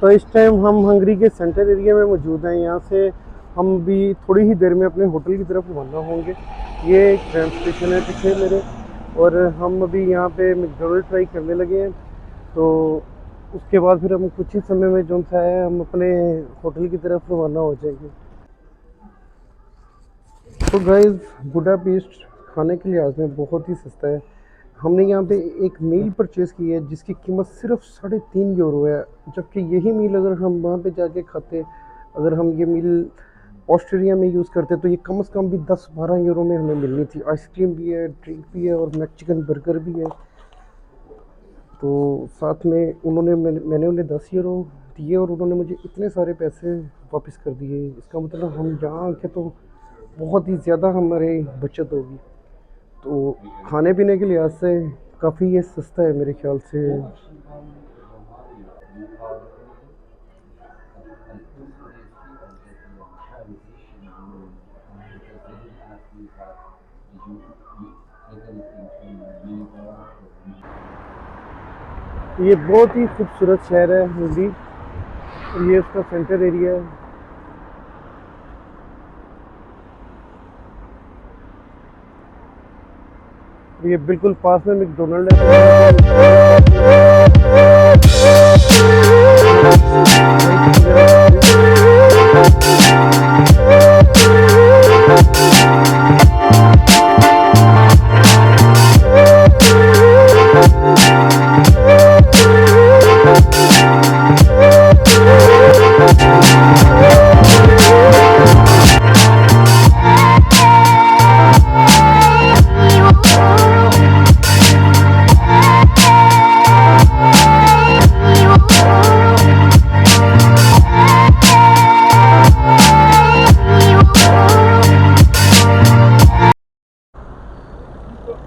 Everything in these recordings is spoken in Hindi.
तो इस टाइम हम हंगरी के सेंटर एरिया में मौजूद हैं। यहाँ से हम भी थोड़ी ही देर में अपने होटल की तरफ रवाना होंगे। ये एक ट्रेन स्टेशन है पीछे मेरे, और हम अभी यहाँ पे मैकडोनल्ड ट्राई करने लगे हैं। तो उसके बाद फिर हम कुछ ही समय में जो सा है हम अपने होटल की तरफ रवाना हो जाएंगे। तो गाइस, बुडापेस्ट खाने के लिहाज में बहुत ही सस्ता है। हमने यहाँ पे एक मील परचेज़ की है जिसकी कीमत सिर्फ 3.5 यूरो है, जबकि यही मील अगर हम वहाँ पे जाके खाते, अगर हम ये मील ऑस्ट्रेलिया में यूज़ करते तो ये कम से कम भी 10-12 यूरो में हमें मिलनी थी। आइसक्रीम भी है, ड्रिंक भी है और मैक्सिकन बर्गर भी है। तो साथ में मैंने उन्हें 10 यूरो दिए और उन्होंने मुझे इतने सारे पैसे वापस कर दिए। इसका मतलब हम यहाँ आके तो बहुत ही ज़्यादा हमारी बचत होगी। तो खाने पीने के लिहाज से काफ़ी ये सस्ता है मेरे ख्याल से। ये बहुत ही खूबसूरत शहर है हंगरी, और ये उसका सेंटर एरिया है। ये बिल्कुल पास में मैकडोनल्ड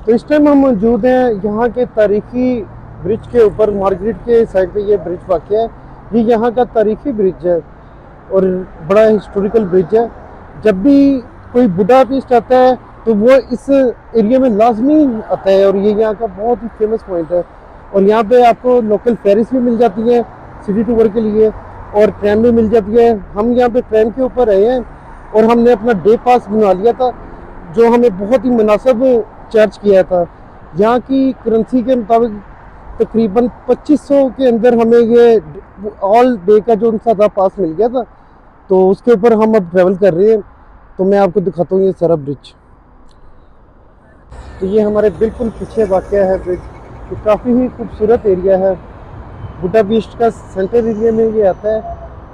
तो इस टाइम हम मौजूद हैं यहाँ के तारीखी ब्रिज के ऊपर। मार्केट के साइड पे ये ब्रिज वाक़ है। ये यहाँ का तारीखी ब्रिज है और बड़ा हिस्टोरिकल ब्रिज है। जब भी कोई बुडापेस्ट आता है तो वो इस एरिया में लाजमी आता है, और ये यहाँ का बहुत ही फेमस पॉइंट है। और यहाँ पे आपको लोकल फेरिस भी मिल जाती है सिटी टूर के लिए, और ट्रेन भी मिल जाती है। हम यहाँ पे ट्रेन के ऊपर रहे हैं और हमने अपना डे पास बनवा लिया था, जो हमें बहुत ही मुनासिब चार्ज किया था। यहाँ की करेंसी के मुताबिक तकरीबन 2500 के अंदर हमें ये ऑल डे का जो उनका था पास मिल गया था। तो उसके ऊपर हम अब ट्रैवल कर रहे हैं। तो मैं आपको दिखाता हूँ ये सारा ब्रिज। तो ये हमारे बिल्कुल पीछे वाक़या है ब्रिज। ये काफ़ी ही खूबसूरत एरिया है। बुडापेस्ट का सेंटर एरिया में ये आता है।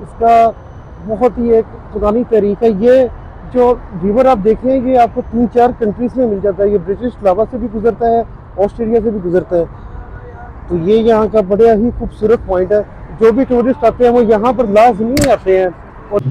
इसका बहुत ही एक पुरानी तारीख है। ये जो रिवर आप देख रहे हैं ये आपको 3-4 कंट्रीज़ में मिल जाता है। ये ब्रिटिश लावा से भी गुजरता है, ऑस्ट्रेलिया से भी गुजरता है। तो ये यहाँ का बड़ा ही खूबसूरत पॉइंट है। जो भी टूरिस्ट आते हैं वो यहाँ पर लाजमी आते हैं। और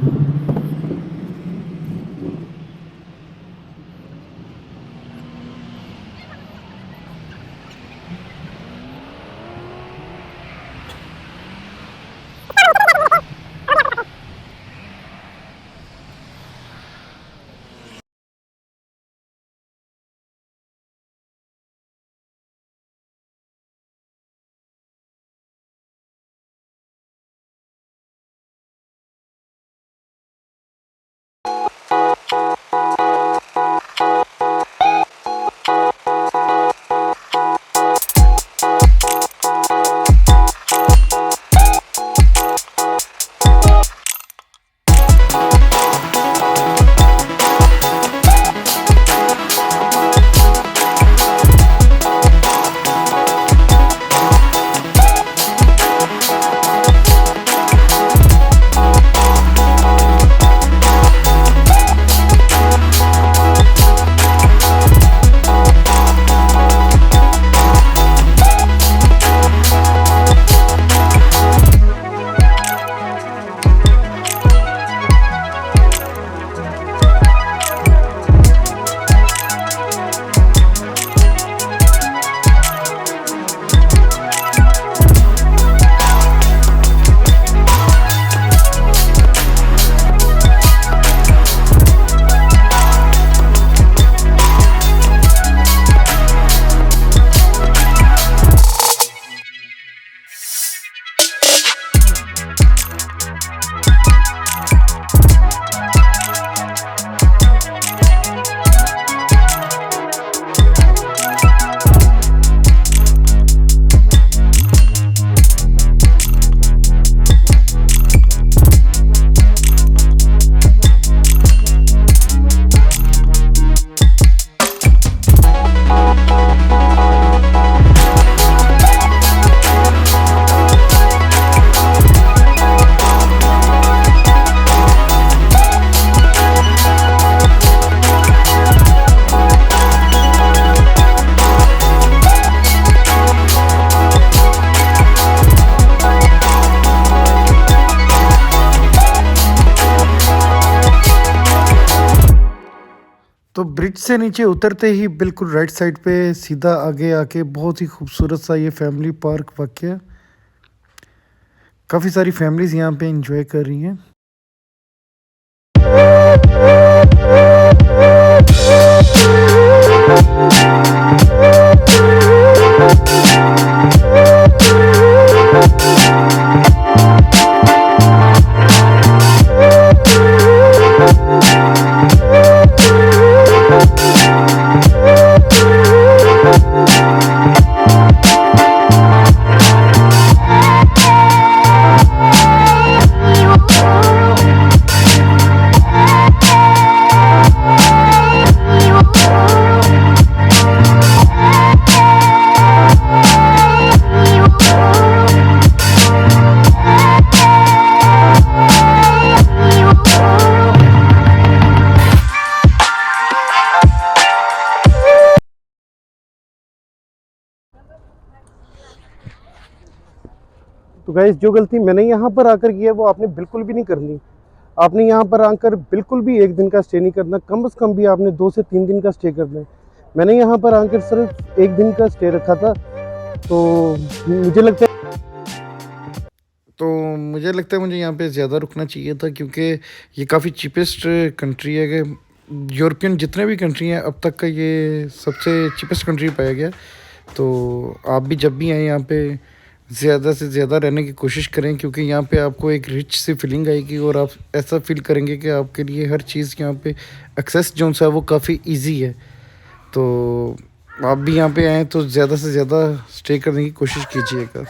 ब्रिज से नीचे उतरते ही बिल्कुल राइट साइड पे सीधा आगे आके बहुत ही खूबसूरत सा ये फैमिली पार्क वाक़ है। काफ़ी सारी फैमिलीज़ यहाँ पे एंजॉय कर रही हैं। तो गाइस जो गलती मैंने यहाँ पर आकर की है वो आपने बिल्कुल भी नहीं करनी। आपने यहाँ पर आकर बिल्कुल भी एक दिन का स्टे नहीं करना, कम से कम भी आपने 2 से 3 दिन का स्टे करना है। मैंने यहाँ पर आकर सिर्फ एक दिन का स्टे रखा था। तो मुझे लगता है मुझे यहाँ पे ज़्यादा रुकना चाहिए था, क्योंकि ये काफ़ी चीपेस्ट कंट्री है कि यूरोपियन जितने भी कंट्री हैं अब तक का ये सबसे चीपेस्ट कंट्री पाया गया। तो आप भी जब भी आएँ यहाँ पे ज़्यादा से ज़्यादा रहने की कोशिश करें, क्योंकि यहाँ पे आपको एक रिच सी फीलिंग आएगी और आप ऐसा फील करेंगे कि आपके लिए हर चीज़ यहाँ पे एक्सेस जो सा है वो काफ़ी इजी है। तो आप भी यहाँ पे आएँ तो ज़्यादा से ज़्यादा स्टे करने की कोशिश कीजिएगा।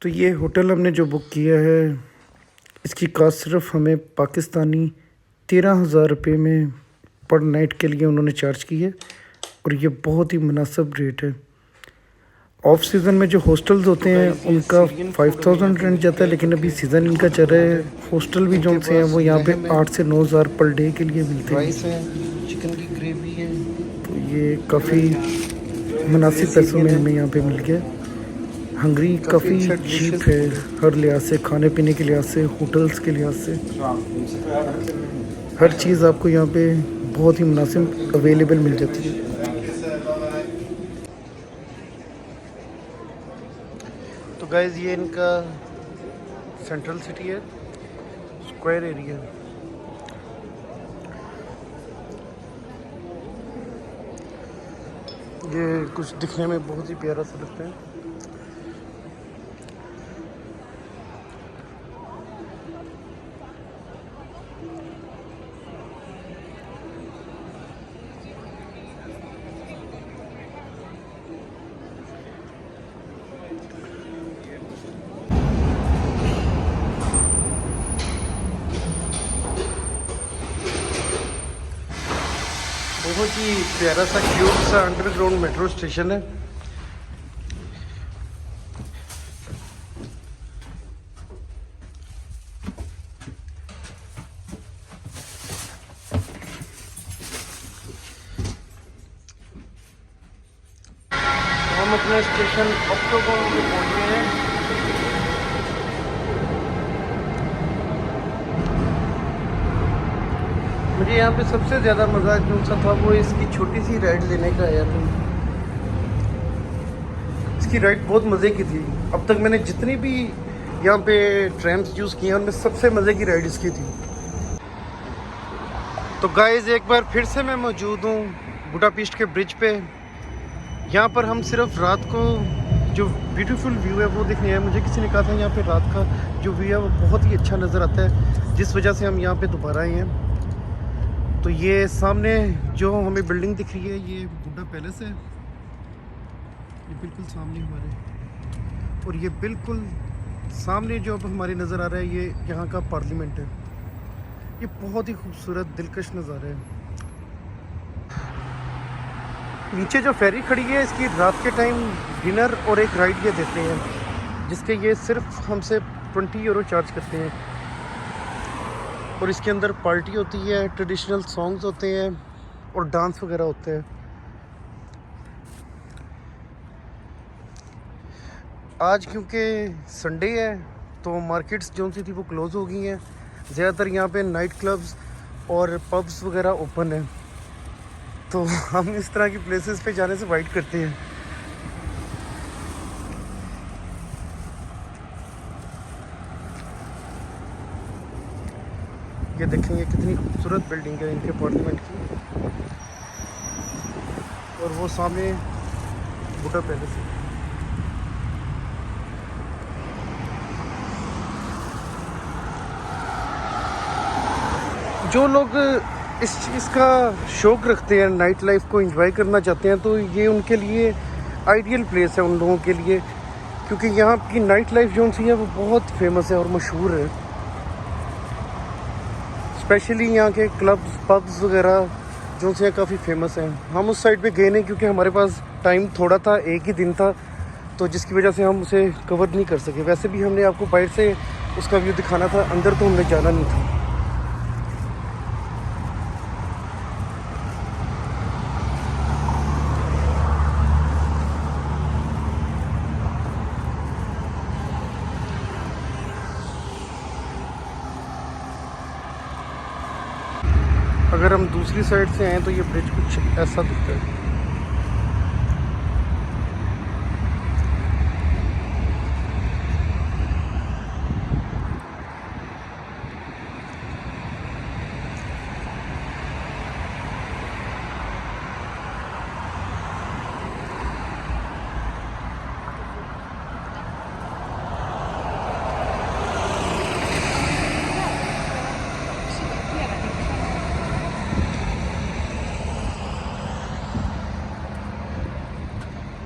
तो ये होटल हमने जो बुक किया है इसकी कास्ट सिर्फ हमें पाकिस्तानी 13,000 रुपये में पर नाइट के लिए उन्होंने चार्ज की है, और ये बहुत ही मुनासिब रेट है। ऑफ सीज़न में जो हॉस्टल्स होते हैं उनका 5,000 रेंट जाता है, लेकिन अभी सीज़न इनका चल रहा है। हॉस्टल भी जो से हैं वो यहाँ पे 8 से 9,000 पर डे के लिए मिलते हैं। चिकन की ग्रेवी है, तो ये काफ़ी मुनासिब पैसों में हमें यहाँ पे मिल गया। हंगरी काफ़ी चीप है हर लिहाज से, खाने पीने के लिहाज से, होटल्स के लिहाज से, हर चीज़ आपको यहाँ पे बहुत ही मुनासिब अवेलेबल मिल जाती है। तो गाइस ये इनका सेंट्रल सिटी है, स्क्वायर एरिया। ये कुछ दिखने में बहुत ही प्यारा सा लगता है। बहुत ही प्यारा सा क्यूट सा अंडरग्राउंड मेट्रो स्टेशन है। हम अपने स्टेशन ऑक्टोगोन पे पहुंच गए हैं। मुझे यहाँ पे सबसे ज़्यादा मज़ा जो सा था वो इसकी छोटी सी राइड लेने का आया था। इसकी राइड बहुत मज़े की थी। अब तक मैंने जितनी भी यहाँ पे ट्रैम्स यूज़ किए हैं उनमें सबसे मज़े की राइड इसकी थी। तो गाइस एक बार फिर से मैं मौजूद हूँ बुडापेस्ट के ब्रिज पे। यहाँ पर हम सिर्फ रात को जो ब्यूटीफुल व्यू है वो देखने आए। मुझे किसी ने कहा था यहाँ पे रात का जो व्यू है वो बहुत ही अच्छा नज़र आता है, जिस वजह से हम यहाँ पे दोबारा आए हैं। तो ये सामने जो हमें बिल्डिंग दिख रही है ये बुड्ढा पैलेस है, ये बिल्कुल सामने हमारे। और ये बिल्कुल सामने जो अब हमारी नज़र आ रहा है ये यहाँ का पार्लियामेंट है। ये बहुत ही खूबसूरत दिलकश नज़ारा है। नीचे जो फेरी खड़ी है इसकी रात के टाइम डिनर और एक राइड ये देते हैं, जिसके ये सिर्फ हमसे 20 यूरो चार्ज करते हैं। और इसके अंदर पार्टी होती है, ट्रेडिशनल सॉन्ग्स होते हैं और डांस वगैरह होते हैं। आज क्योंकि संडे है तो मार्केट्स जो सी थी वो क्लोज़ हो गई हैं। ज़्यादातर यहाँ पे नाइट क्लब्स और पब्स वगैरह ओपन हैं, तो हम इस तरह की प्लेसेस पे जाने से अवॉइड करते हैं। ये देखेंगे कितनी खूबसूरत बिल्डिंग है इनके पार्लियामेंट की, और वो सामने बुड्ढा पैलेस है। जो लोग इस चीज़ का शौक़ रखते हैं, नाइट लाइफ को एंजॉय करना चाहते हैं, तो ये उनके लिए आइडियल प्लेस है उन लोगों के लिए, क्योंकि यहाँ की नाइट लाइफ जो सी है वो बहुत फेमस है और मशहूर है। स्पेशली यहाँ के क्लब्स पब्स वगैरह जो से काफ़ी फेमस हैं। हम उस साइड पे गए नहीं क्योंकि हमारे पास टाइम थोड़ा था, एक ही दिन था, तो जिसकी वजह से हम उसे कवर नहीं कर सके। वैसे भी हमने आपको बाहर से उसका व्यू दिखाना था, अंदर तो हमने जाना नहीं था। अगर हम दूसरी साइड से आएँ तो ये ब्रिज कुछ ऐसा दिखता है।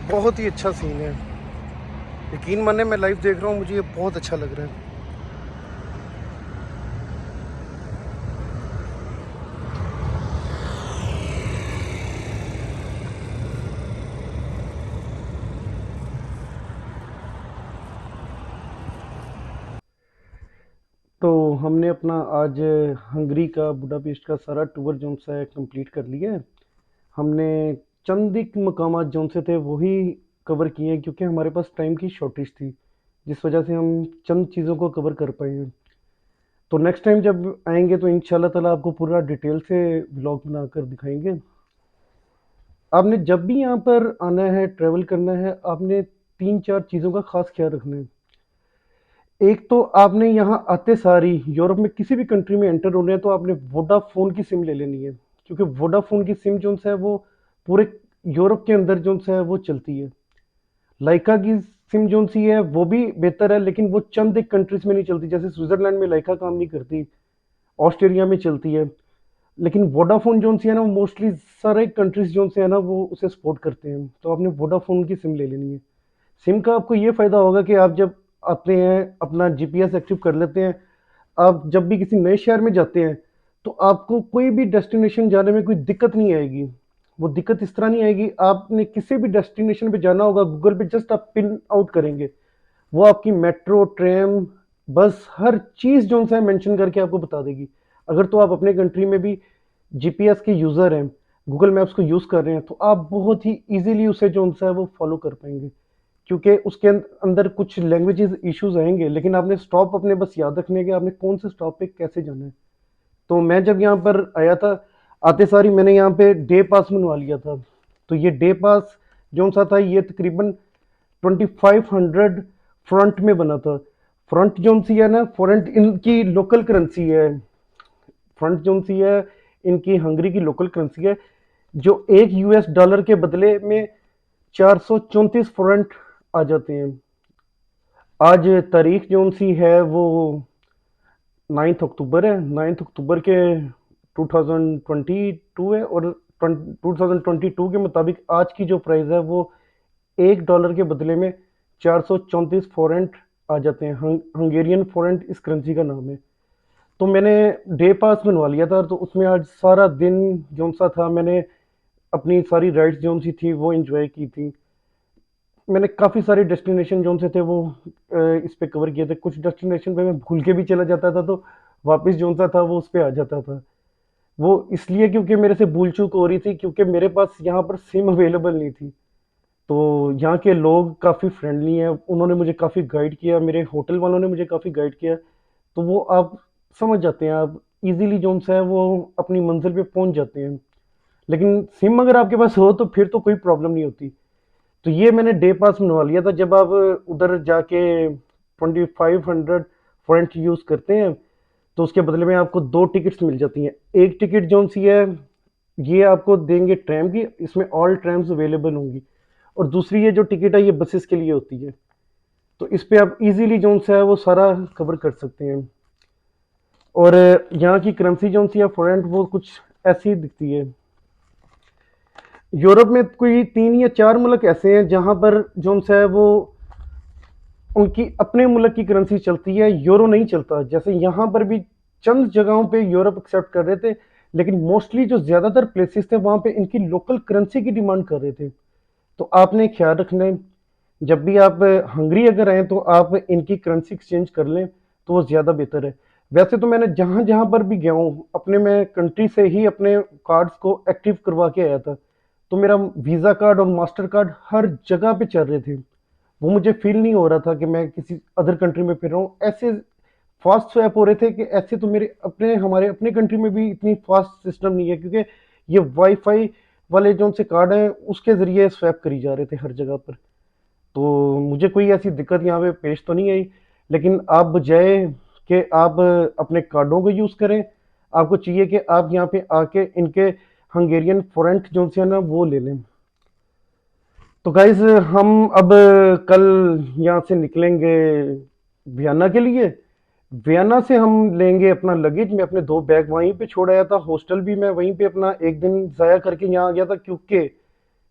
बहुत ही अच्छा सीन है, यकीन माने मैं लाइव देख रहा हूँ, मुझे ये बहुत अच्छा लग रहा है। तो हमने अपना आज हंगरी का बुडापेस्ट का सारा टूर जो सा है कंप्लीट कर लिया है। हमने चंद एक मकामात जो से थे वही कवर किए हैं, क्योंकि हमारे पास टाइम की शॉर्टेज थी, जिस वजह से हम चंद चीज़ों को कवर कर पाए हैं। तो नेक्स्ट टाइम जब आएंगे तो इंशाल्लाह ताला आपको पूरा डिटेल से व्लॉग बनाकर दिखाएंगे। आपने जब भी यहाँ पर आना है, ट्रैवल करना है, आपने 3-4 चीज़ों का खास ख्याल रखना है। एक तो आपने यहाँ आते सारी यूरोप में किसी भी कंट्री में एंटर होने हैं तो आपने वोडाफोन की सिम ले लेनी है, क्योंकि वोडाफोन की सिम जो है वो पूरे यूरोप के अंदर जो है वो चलती है। लाइका की सिम जो सी है वो भी बेहतर है, लेकिन वो चंद एक कंट्रीज में नहीं चलती, जैसे स्विट्जरलैंड में लाइका काम नहीं करती, ऑस्ट्रेलिया में चलती है। लेकिन वोडाफोन जो सी है ना वो मोस्टली सारे कंट्रीज जो से है ना वो उसे सपोर्ट करते हैं, तो आपने वोडाफोन की सिम ले लेनी है। सिम का आपको ये फ़ायदा होगा कि आप जब आते हैं अपना जीपीएस एक्टिव कर लेते हैं, आप जब भी किसी नए शहर में जाते हैं तो आपको कोई भी डेस्टिनेशन जाने में कोई दिक्कत नहीं आएगी। वो दिक्कत इस तरह नहीं आएगी, आपने किसी भी डेस्टिनेशन पे जाना होगा, गूगल पे जस्ट आप पिन आउट करेंगे, वो आपकी मेट्रो, ट्रेन, बस हर चीज़ जो है मेंशन करके आपको बता देगी। अगर तो आप अपने कंट्री में भी जीपीएस के यूज़र हैं, गूगल मैप्स को यूज़ कर रहे हैं, तो आप बहुत ही ईज़िली उसे जो है वो फॉलो कर पाएँगे। क्योंकि उसके अंदर कुछ लैंग्वेजेस इश्यूज आएंगे, लेकिन आपने स्टॉप अपने बस याद रखने के, आपने कौन से स्टॉप पे कैसे जाना है। तो मैं जब यहाँ पर आया था, आते सारी मैंने यहाँ पे डे पास बनवा लिया था। तो ये डे पास जो सा था ये तकरीबन 2500 फ्रंट में बना था। फ्रंट जो सी है ना, फ्रंट इनकी लोकल करेंसी है। फ्रंट जो सी है इनकी हंगरी की लोकल करेंसी है, जो एक यूएस डॉलर के बदले में 434 फ्रंट आ जाते हैं। आज तारीख जो सी है वो 9 अक्टूबर है। 9 अक्टूबर के 2022 है, और 2022 के मुताबिक आज की जो प्राइस है वो $1 के बदले में 434 फोरेंट आ जाते हैं। हंगेरियन फोरेंट इस करेंसी का नाम है। तो मैंने डे पास बनवा लिया था, तो उसमें आज सारा दिन जो सा था मैंने अपनी सारी राइड्स जो सी थी वो एंजॉय की थी। मैंने काफ़ी सारे डेस्टिनेशन जो से थे वो इस पे कवर किए थे। कुछ डेस्टिनेशन पे मैं भूल के भी चला जाता था, तो वापस जो सा था वो उस पे आ जाता था। वो इसलिए क्योंकि मेरे से भूल चूक हो रही थी, क्योंकि मेरे पास यहाँ पर सिम अवेलेबल नहीं थी। तो यहाँ के लोग काफ़ी फ्रेंडली हैं, उन्होंने मुझे काफ़ी गाइड किया, मेरे होटल वालों ने मुझे काफ़ी गाइड किया। तो वो आप समझ जाते हैं, आप इजीली जो है वो अपनी मंजिल पे पहुंच जाते हैं। लेकिन सिम अगर आपके पास हो तो फिर तो कोई प्रॉब्लम नहीं होती। तो ये मैंने डे पास बनवा लिया था। जब आप उधर जाके 2500 पॉइंट यूज़ करते हैं तो उसके बदले में आपको 2 टिकट्स मिल जाती हैं। एक टिकट जो सी है ये आपको देंगे ट्रैम की, इसमें ऑल ट्रैम्स अवेलेबल होंगी। और दूसरी ये जो टिकट है ये बसेस के लिए होती है। तो इस पे आप इजीली जो सा है वो सारा कवर कर सकते हैं। और यहाँ की करेंसी जो सी है फॉरेन वो कुछ ऐसी दिखती है। यूरोप में कोई 3 या 4 मुल्क ऐसे हैं जहाँ पर जो सा है वो उनकी अपने मुल्क की करेंसी चलती है, यूरो नहीं चलता। जैसे यहाँ पर भी चंद जगहों पे यूरोप एक्सेप्ट कर रहे थे, लेकिन मोस्टली जो ज़्यादातर प्लेसेस थे वहाँ पे इनकी लोकल करेंसी की डिमांड कर रहे थे। तो आपने ख्याल रखना है, जब भी आप हंगरी अगर आए तो आप इनकी करेंसी एक्सचेंज कर लें तो वो ज़्यादा बेहतर है। वैसे तो मैंने जहाँ जहाँ पर भी गया हूँ अपने मैं कंट्री से ही अपने कार्ड्स को एक्टिव करवा के आया था। तो मेरा वीज़ा कार्ड और मास्टर कार्ड हर जगह पे चल रहे थे। वो मुझे फील नहीं हो रहा था कि मैं किसी अदर कंट्री में फिर रहा हूँ। ऐसे फास्ट स्वैप हो रहे थे कि ऐसे तो मेरे अपने हमारे अपने कंट्री में भी इतनी फास्ट सिस्टम नहीं है, क्योंकि ये वाईफाई वाले जो उनसे कार्ड हैं उसके ज़रिए स्वैप करी जा रहे थे हर जगह पर। तो मुझे कोई ऐसी दिक्कत यहाँ पे पेश तो नहीं आई। लेकिन आप बजाय कि आप अपने कार्डों को यूज़ करें, आपको चाहिए कि आप यहाँ पे आके इनके हंगेरियन फोरेंट जो से है ना वो ले लें। तो गाइज हम अब कल यहाँ से निकलेंगे वियना के लिए। वियना से हम लेंगे अपना लगेज। मैं अपने 2 बैग वहीं पे छोड़ आया था। हॉस्टल भी मैं वहीं पे अपना एक दिन ज़ाया करके यहाँ आ गया था, क्योंकि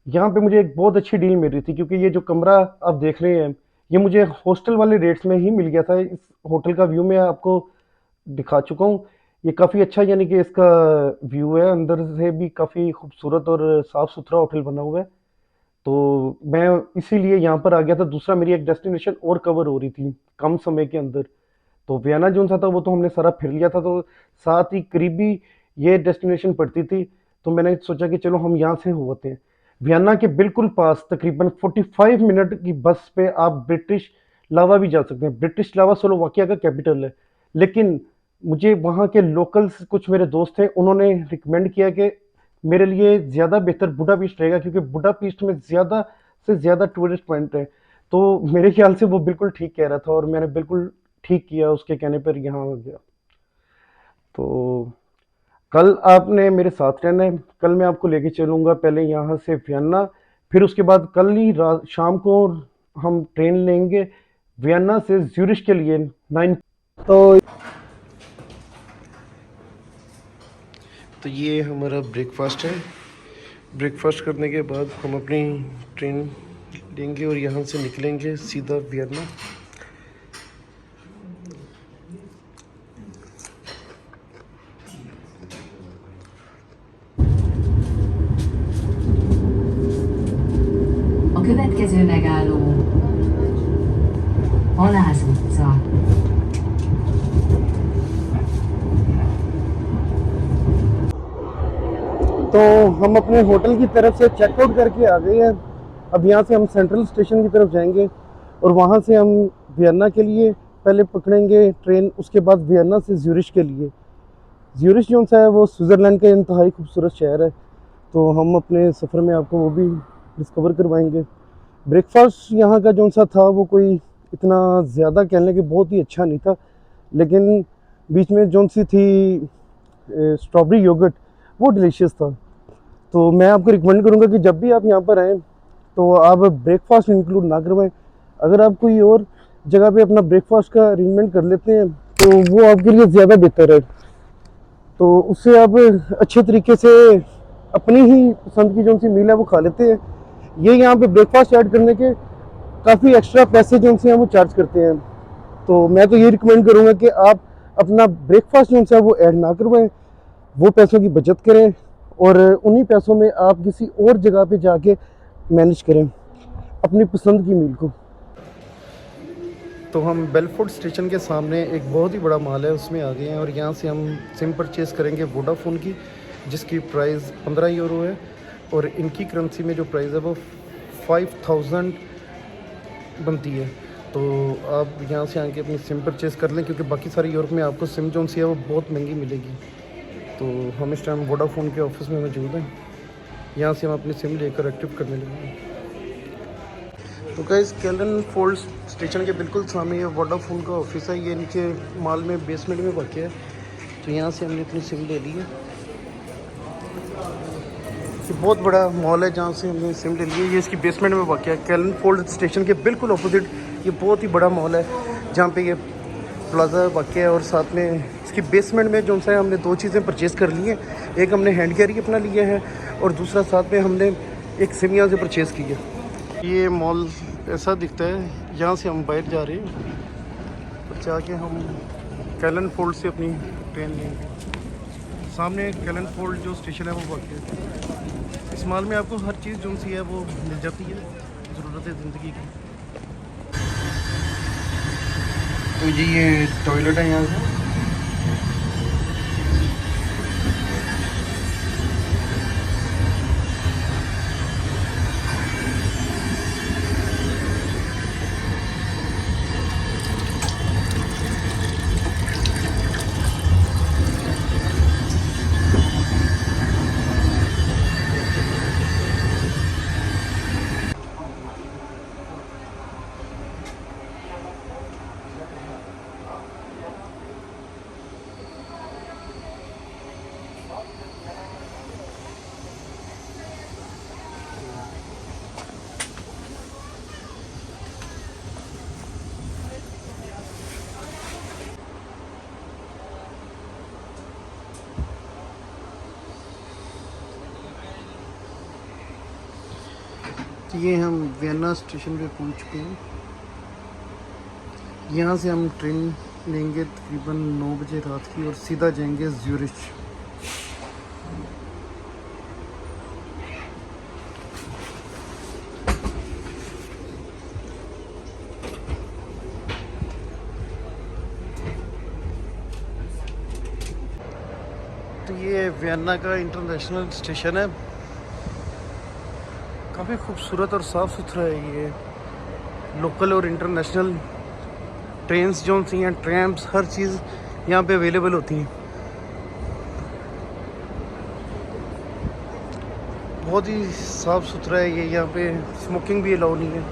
यहाँ पे मुझे एक बहुत अच्छी डील मिल रही थी। क्योंकि ये जो कमरा आप देख रहे हैं ये मुझे हॉस्टल वाले रेट्स में ही मिल गया था। इस होटल का व्यू मैं आपको दिखा चुका हूँ। ये काफ़ी अच्छा यानी कि इसका व्यू है, अंदर से भी काफ़ी खूबसूरत और साफ़ सुथरा होटल बना हुआ है। तो मैं इसीलिए यहाँ पर आ गया था। दूसरा मेरी एक डेस्टिनेशन और कवर हो रही थी कम समय के अंदर। तो वियना जो सा था वो तो हमने सारा फिर लिया था, तो साथ ही करीबी ये डेस्टिनेशन पड़ती थी। तो मैंने सोचा कि चलो हम यहाँ से होते हैं। वियना के बिल्कुल पास तकरीबन 45 मिनट की बस पे आप ब्रिटिश लावा भी जा सकते हैं। ब्रिटिश लावा स्लोवाकिया का कैपिटल है। लेकिन मुझे वहाँ के लोकल्स कुछ मेरे दोस्त थे, उन्होंने रिकमेंड किया कि मेरे लिए ज़्यादा बेहतर बुडापेस्ट रहेगा, क्योंकि बुडापेस्ट में ज़्यादा से ज़्यादा टूरिस्ट पॉइंट है। तो मेरे ख्याल से वो बिल्कुल ठीक कह रहा था, और मैंने बिल्कुल ठीक किया उसके कहने पर यहाँ आ गया। तो कल आपने मेरे साथ रहना है। कल मैं आपको लेके चलूँगा पहले यहाँ से वियना, फिर उसके बाद कल ही रात शाम को हम ट्रेन लेंगे वियना से ज्यूरिश के लिए 9। तो ये हमारा ब्रेकफास्ट है। ब्रेकफास्ट करने के बाद हम अपनी ट्रेन लेंगे और यहाँ से निकलेंगे सीधा Vienna. A következő megálló Halász utca. तो हम अपने होटल की तरफ से चेकआउट करके आ गए हैं। अब यहाँ से हम सेंट्रल स्टेशन की तरफ जाएंगे और वहाँ से हम वियना के लिए पहले पकड़ेंगे ट्रेन, उसके बाद वियना से ज्यूरिश के लिए। ज्यूरिख जो सा है वो स्विट्ज़रलैंड का इंतहाई खूबसूरत शहर है, तो हम अपने सफ़र में आपको वो भी डिस्कवर करवाएंगे। ब्रेकफास्ट यहाँ का जो सा था वो कोई इतना ज़्यादा कह लें कि बहुत ही अच्छा नहीं था, लेकिन बीच में जो सी थी स्ट्रॉबेरी योगर्ट वो डिलीशियस था। तो मैं आपको रिकमेंड करूँगा कि जब भी आप यहाँ पर आएँ तो आप ब्रेकफास्ट इंक्लूड ना करवाएं। अगर आप कोई और जगह पे अपना ब्रेकफास्ट का अरेंजमेंट कर लेते हैं तो वो आपके लिए ज़्यादा बेहतर है। तो उससे आप अच्छे तरीके से अपनी ही पसंद की जो सी मील है वो खा लेते हैं। ये यहाँ पे ब्रेकफास्ट ऐड करने के काफ़ी एक्स्ट्रा पैसे जो से हैं वो चार्ज करते हैं। तो मैं तो ये रिकमेंड करूँगा कि आप अपना ब्रेकफास्ट जो है वो ऐड ना करवाएं, वो पैसों की बचत करें और उन्हीं पैसों में आप किसी और जगह पे जाके मैनेज करें अपनी पसंद की मील को। तो हम बेलफोर्ड स्टेशन के सामने एक बहुत ही बड़ा मॉल है उसमें आ गए हैं और यहाँ से हम सिम परचेज़ करेंगे वोडाफोन की, जिसकी प्राइस 15 यूरो है और इनकी करेंसी में जो प्राइस है वो 5000 बनती है। तो आप यहाँ से आके अपनी सिम परचेज़ कर लें, क्योंकि बाकी सारी यूरोप में आपको सिम जो सी है वो बहुत महंगी मिलेगी। तो हम इस टाइम वोडाफोन के ऑफिस में मौजूद हैं, यहाँ से हम अपनी सिम लेकर एक्टिव करने लगे। तो गाइस कैलन फोल्ड स्टेशन के बिल्कुल सामने ये वोडाफोन का ऑफिस है, ये नीचे मॉल में बेसमेंट में वाक़ है। तो यहाँ से हमने अपनी सिम ले ली है। ये बहुत बड़ा मॉल है जहाँ से हमने सिम ले ली है, ये इसकी बेसमेंट में वाक़ है। कैलन फोल्ड स्टेशन के बिल्कुल अपोजिट ये बहुत ही बड़ा मॉल है जहाँ पे ये प्लाजा वाक़ है और साथ में इसकी बेसमेंट में जो सा है हमने दो चीज़ें परचेज़ कर ली हैं। एक हमने हैंड कैरी अपना लिया है और दूसरा साथ में हमने एक सिम यहाँ से परचेज़ की है। ये मॉल ऐसा दिखता है, यहाँ से हम बाहर जा रहे हैं और जाके हम कैलन फोल्ड से अपनी ट्रेन लेंगे। सामने कैलन फोल्ड जो स्टेशन है वो वाक़ है। इस मॉल में आपको हर चीज़ जो सी है वो मिल जाती है ज़रूरत है ज़िंदगी की। तो जी ये टॉयलेट है यहाँ से। ये हम वियना स्टेशन पे पहुंच चुके हैं। यहाँ से हम ट्रेन लेंगे तकरीबन 9 बजे रात की और सीधा जाएंगे ज्यूरिख। तो ये वियना का इंटरनेशनल स्टेशन है, काफ़ी खूबसूरत और साफ़ सुथरा है। ये लोकल और इंटरनेशनल ट्रेन्स जो सी हैं, ट्रैम्स, हर चीज़ यहाँ पे अवेलेबल होती हैं। बहुत ही साफ़ सुथरा है ये, यहाँ पे स्मोकिंग भी अलाउ नहीं है।